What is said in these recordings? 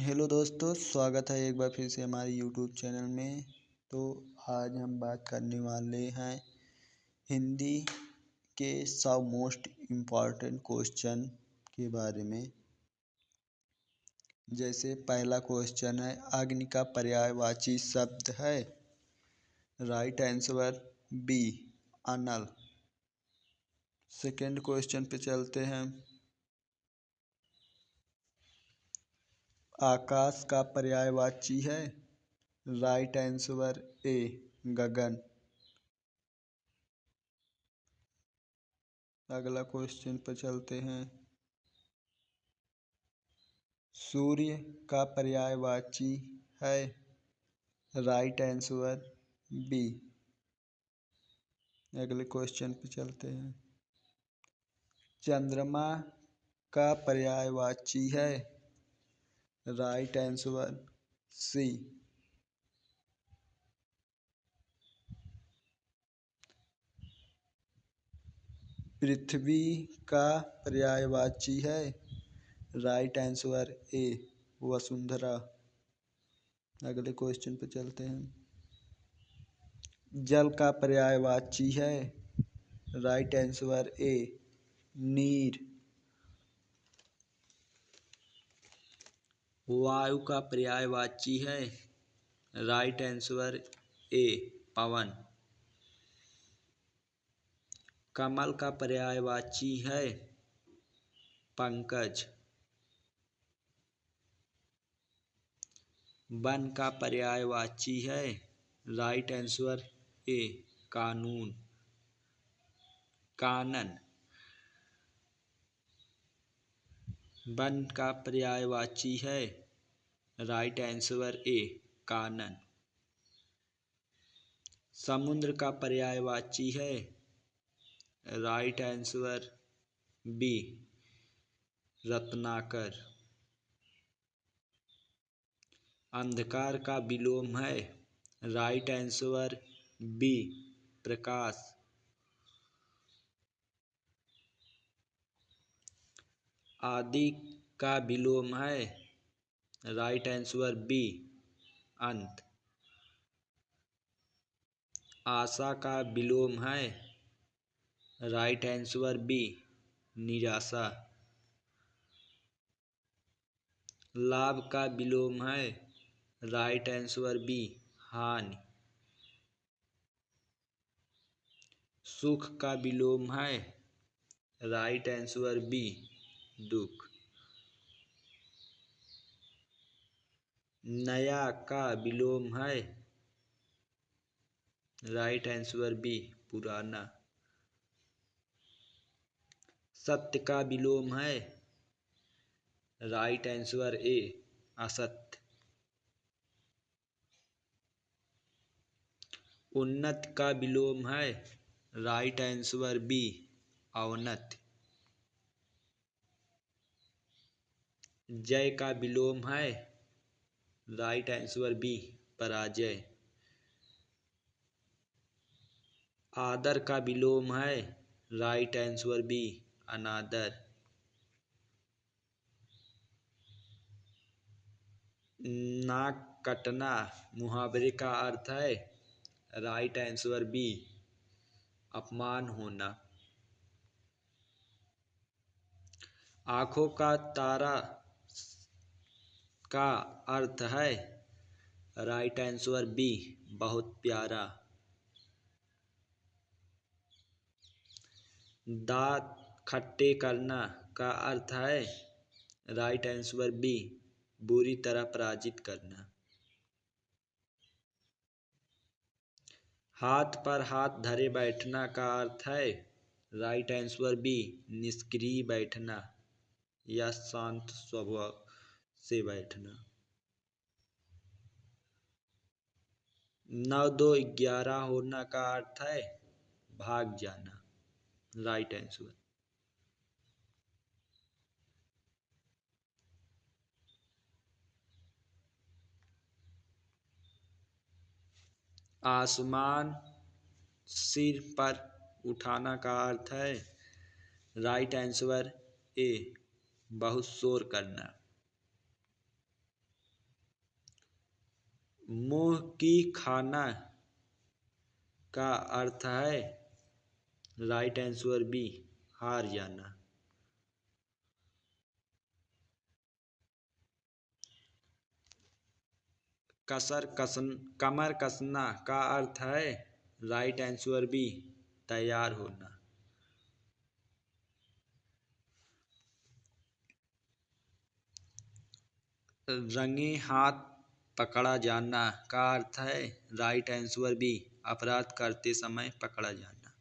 Hello दोस्तों, स्वागत है एक बार फिर से हमारे यूट्यूब चैनल में। तो आज हम बात करने वाले हैं हिंदी के 100 मोस्ट इम्पॉर्टेंट क्वेश्चन के बारे में। जैसे पहला क्वेश्चन है, अग्नि का पर्यायवाची शब्द है। राइट आंसर बी, अनल। सेकंड क्वेश्चन पे चलते हैं। आकाश का पर्यायवाची है। राइट आंसर ए, गगन। अगला क्वेश्चन पर चलते हैं। सूर्य का पर्यायवाची है। Right answer B. अगले क्वेश्चन पर चलते हैं। चंद्रमा का पर्यायवाची है। राइट आंसर सी। पृथ्वी का पर्यायवाची है। राइट आंसर ए, वसुंधरा। अगले क्वेश्चन पे चलते हैं। जल का पर्यायवाची है। राइट आंसर ए, नीर। वायु का पर्यायवाची है। राइट आंसर ए, पवन। कमल का पर्यायवाची है। पंकज। वन का पर्यायवाची है। राइट आंसर ए, कानून, कानन। वन का पर्यायवाची है। राइट आंसर ए, कानन। समुद्र का पर्यायवाची है। राइट आंसर बी, रत्नाकर। अंधकार का विलोम है। राइट आंसर बी, प्रकाश। आदि का विलोम है। राइट आंसर बी, अंत। आशा का विलोम है। राइट आंसर बी, निराशा। लाभ का विलोम है। राइट आंसर बी, हानि। सुख का विलोम है। राइट आंसर बी, दुख। नया का विलोम है। राइट आंसर बी, पुराना। सत्य का विलोम है। राइट आंसर ए, असत्य। उन्नत का विलोम है। राइट आंसर बी, अवनत। जय का विलोम है। राइट आंसर बी, पराजय। आदर का विलोम है। राइट आंसर बी, अनादर। नाक कटना मुहावरे का अर्थ है। राइट आंसर बी, अपमान होना। आंखों का तारा का अर्थ है। राइट आंसर बी, बहुत प्यारा। दांत खट्टे करना का अर्थ है। राइट आंसर बी, बुरी तरह पराजित करना। हाथ पर हाथ धरे बैठना का अर्थ है। राइट आंसर बी, निष्क्रिय बैठना या शांत स्वभाव से बैठना। 9 2 11 होना का अर्थ है भाग जाना। Right answer. आसमान सिर पर उठाना का अर्थ है। राइट आंसर ए, बहुत शोर करना। मुंह की खाना का अर्थ है राइट आंसर बी हार जाना। कमर कसना का अर्थ है राइट आंसर बी तैयार होना। रंगे हाथ पकड़ा जाना का अर्थ है राइट आंसर बी अपराध करते समय पकड़ा जाना।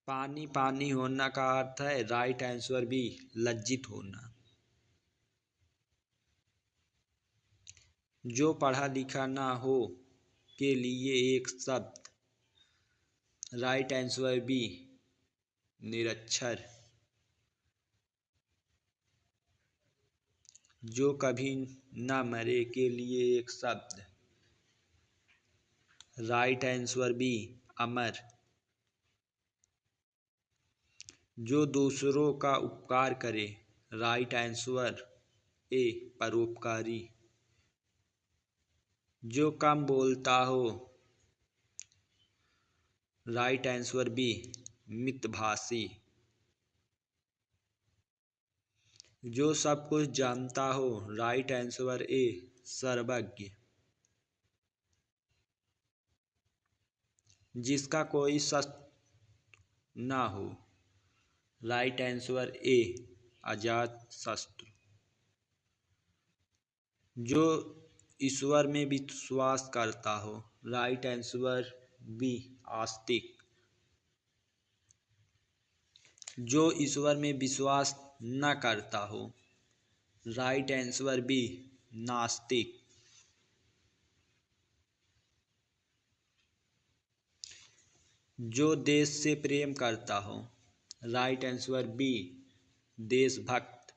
पानी पानी होना का अर्थ है राइट आंसर बी लज्जित होना। जो पढ़ा लिखा ना हो के लिए एक शब्द राइट आंसर बी निरक्षर। जो कभी न मरे के लिए एक शब्द राइट आंसर बी अमर। जो दूसरों का उपकार करे राइट आंसर ए परोपकारी। जो कम बोलता हो राइट आंसर बी मितभाषी। जो सब कुछ जानता हो राइट आंसर ए सर्वज्ञ। जिसका कोई शस्त्र ना हो राइट आंसर ए अजात शस्त्र। जो ईश्वर में विश्वास करता हो राइट आंसर बी आस्तिक। जो ईश्वर में विश्वास न करता हो राइट आंसर बी नास्तिक। जो देश से प्रेम करता हो राइट आंसर बी देशभक्त।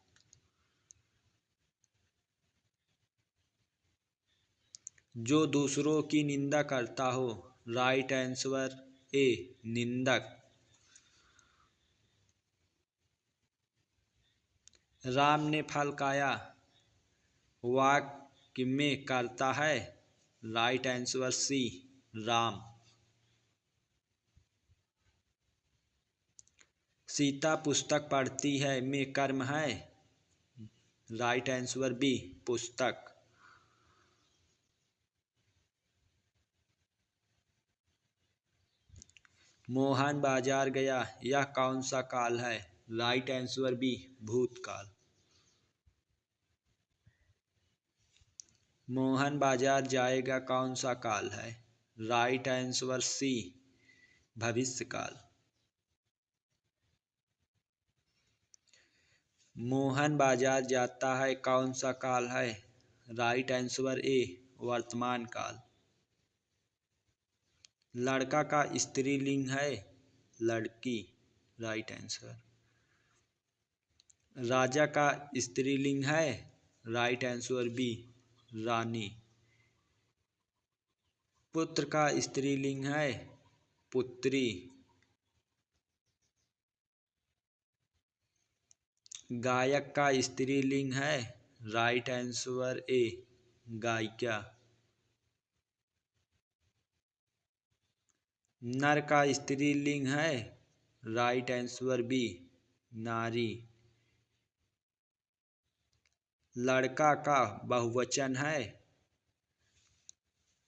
जो दूसरों की निंदा करता हो राइट आंसर ए निंदक। राम ने फल खाया वाक्य में करता है right answer C Ram. Sita पुस्तक पढ़ती है में कर्म है राइट आंसर बी पुस्तक। मोहन बाजार गया यह कौन सा काल है राइट आंसर बी भूतकाल। मोहन बाजार जाएगा कौन सा काल है राइट आंसर सी भविष्यकाल। मोहन बाजार जाता है कौन सा काल है राइट आंसर ए वर्तमान काल। लड़का का स्त्रीलिंग है लड़की राइट आंसर। राजा का स्त्रीलिंग है राइट आंसर बी रानी। पुत्र का स्त्रीलिंग है पुत्री। गायक का स्त्रीलिंग है राइट आंसर ए गायिका। नर का स्त्रीलिंग है राइट आंसर बी नारी। लड़का का बहुवचन है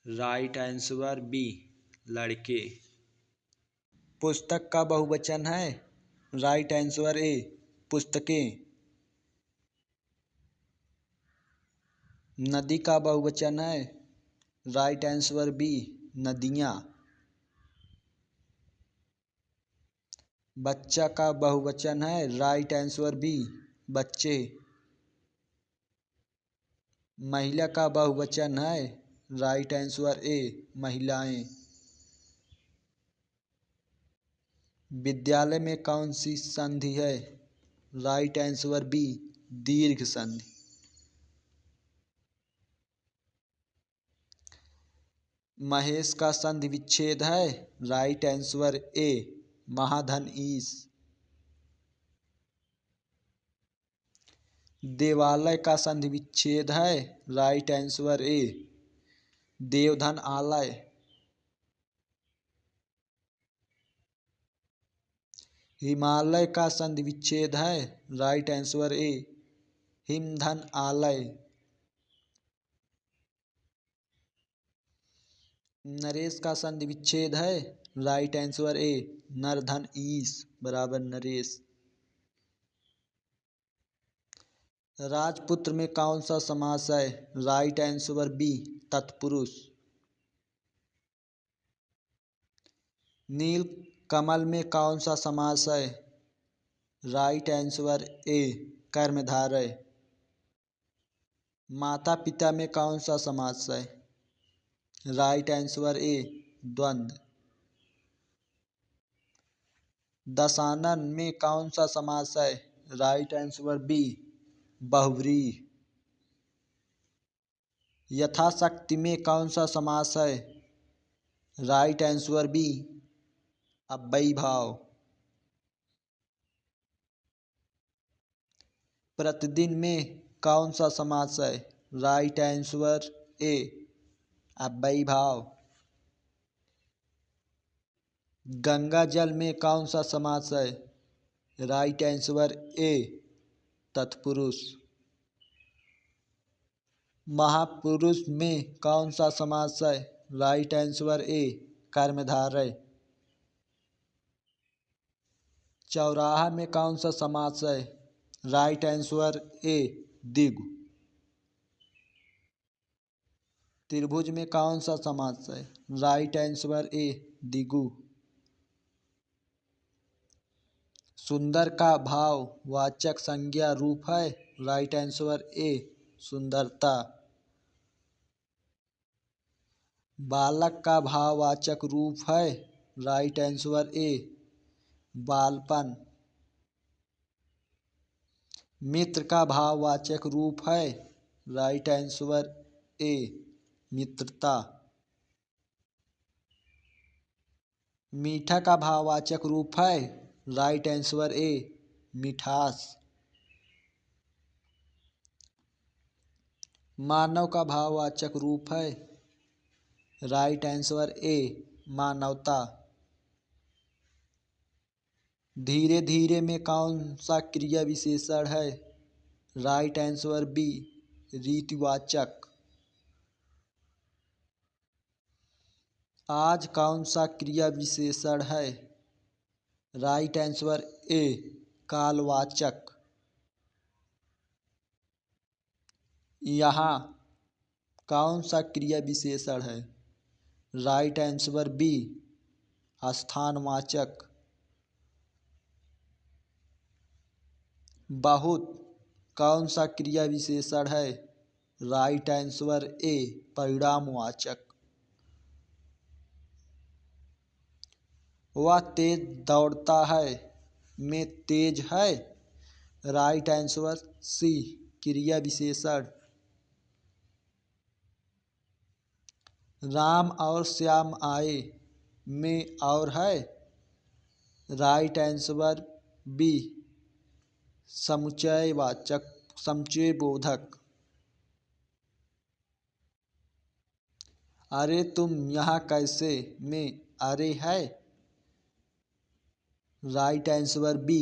राइट आंसर बी लड़के। पुस्तक का बहुवचन है राइट आंसर ए पुस्तकें। नदी का बहुवचन है राइट आंसर बी नदियाँ। बच्चा का बहुवचन है राइट आंसर बी बच्चे। महिला का बहुवचन है राइट आंसर ए महिलाएं। विद्यालय में कौन सी संधि है राइट आंसर बी दीर्घ संधि। महेश का संधि विच्छेद है राइट आंसर ए महाधन ईश। देवालय का संधि विच्छेद है, राइट आंसर ए। देवधन आलय। हिमालय का संधि विच्छेद है, राइट आंसर ए। हिमधन आलय। नरेश का संधि विच्छेद है, राइट आंसर ए। नरधन ईश बराबर नरेश। राजपुत्र में कौन सा समास है, राइट आंसर बी। तत्पुरुष। नील कमल में कौन सा समास है, राइट आंसर ए। कर्मधारय। माता पिता में कौन सा समास है, राइट आंसर ए। द्वंद्व। दशानन में कौन सा समास है, राइट आंसर बी। बहुव्रीहि। यथाशक्ति में कौन सा समास है, राइट आंसर बी। अव्ययीभाव। प्रतिदिन में कौन सा समास है, राइट आंसर ए। अव्ययीभाव। गंगा जल में कौन सा समास है, राइट आंसर ए। तत्पुरुष। महापुरुष में कौन सा समास है, राइट आंसर ए। कर्मधारय। चौराहा में कौन सा समास है, राइट आंसर ए। द्विगु। त्रिभुज में कौन सा समास है, राइट आंसर ए। द्विगु। सुंदर का भाव वाचक संज्ञा रूप है, राइट आंसर ए। सुंदरता। बालक का भाववाचक रूप है, राइट आंसर ए। बालपन। मित्र का भाववाचक रूप है, राइट आंसर ए। मित्रता। मीठा का भाववाचक रूप है, राइट आंसर ए। मिठास। मानव का भाववाचक रूप है, राइट आंसर ए। मानवता। धीरे धीरे में कौन सा क्रिया विशेषण है, राइट आंसर बी। रीतिवाचक। आज कौन सा क्रिया विशेषण है, राइट आंसर ए। कालवाचक। यहाँ कौन सा क्रिया विशेषण है, राइट आंसर बी। स्थानवाचक। बहुत कौन सा क्रिया विशेषण है, राइट आंसर ए। परिणामवाचक। वह तेज दौड़ता है में तेज है, राइट आंसर सी। क्रिया विशेषण। राम और श्याम आए में और है, राइट आंसर बी। समुच्चयवाचक समुच्चय बोधक। अरे तुम यहाँ कैसे में अरे है, राइट आंसर बी।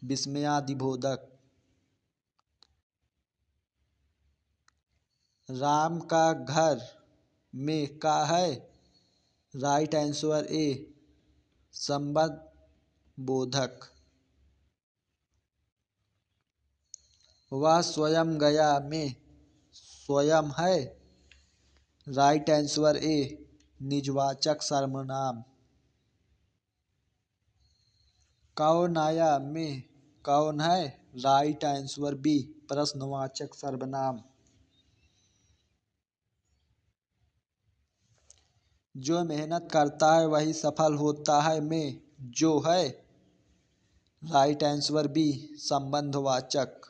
विस्मयादिबोधक। राम का घर में का है, राइट आंसर ए। संबंध बोधक। वह स्वयं गया में स्वयं है, राइट आंसर ए। निजवाचक सर्वनाम। कौन आया में कौन है, राइट आंसर बी। प्रश्नवाचक सर्वनाम। जो मेहनत करता है वही सफल होता है में जो है, राइट आंसर बी। संबंधवाचक।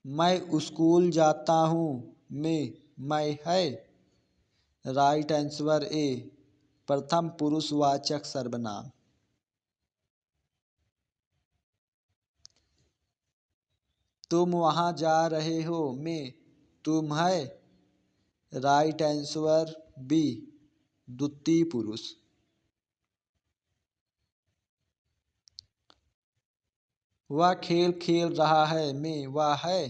मैं स्कूल जाता हूँ में मैं है, राइट आंसर ए। प्रथम पुरुषवाचक सर्वनाम। तुम वहाँ जा रहे हो में तुम है। राइट आंसर बी द्वितीय पुरुष। वह खेल खेल रहा है में वह है।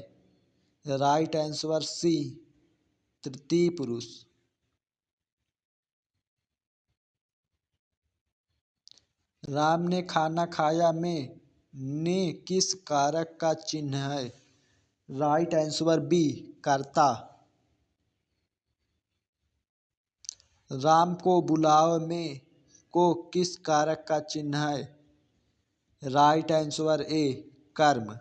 राइट आंसर सी तृतीय पुरुष। राम ने खाना खाया में ने किस कारक का चिन्ह है। राइट आंसर बी कर्ता। राम को बुलाओ में को किस कारक का चिन्ह है। राइट आंसर ए कर्म।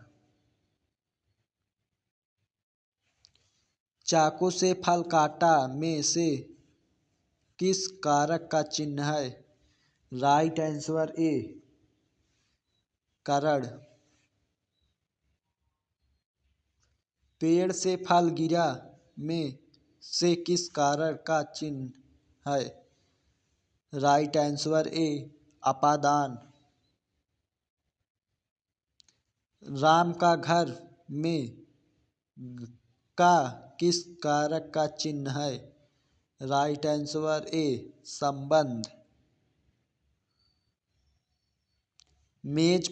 चाकू से फल काटा में से किस कारक का चिन्ह है। राइट आंसर ए करण। पेड़ से फल गिरा में से किस कारक का चिन्ह है। राइट आंसर ए अपादान। राम का घर में का किस कारक का चिन्ह है। राइट आंसर ए संबंध। मेज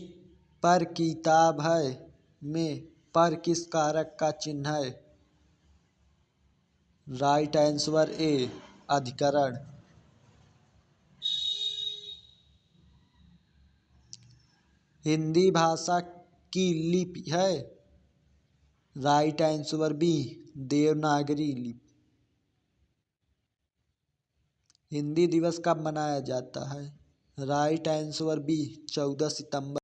पर किताब है में पर किस कारक का चिन्ह है। राइट आंसर ए अधिकरण। हिंदी भाषा की लिपि है। राइट आंसर बी देवनागरी लिपि। हिंदी दिवस कब मनाया जाता है। राइट आंसर बी 14 सितंबर।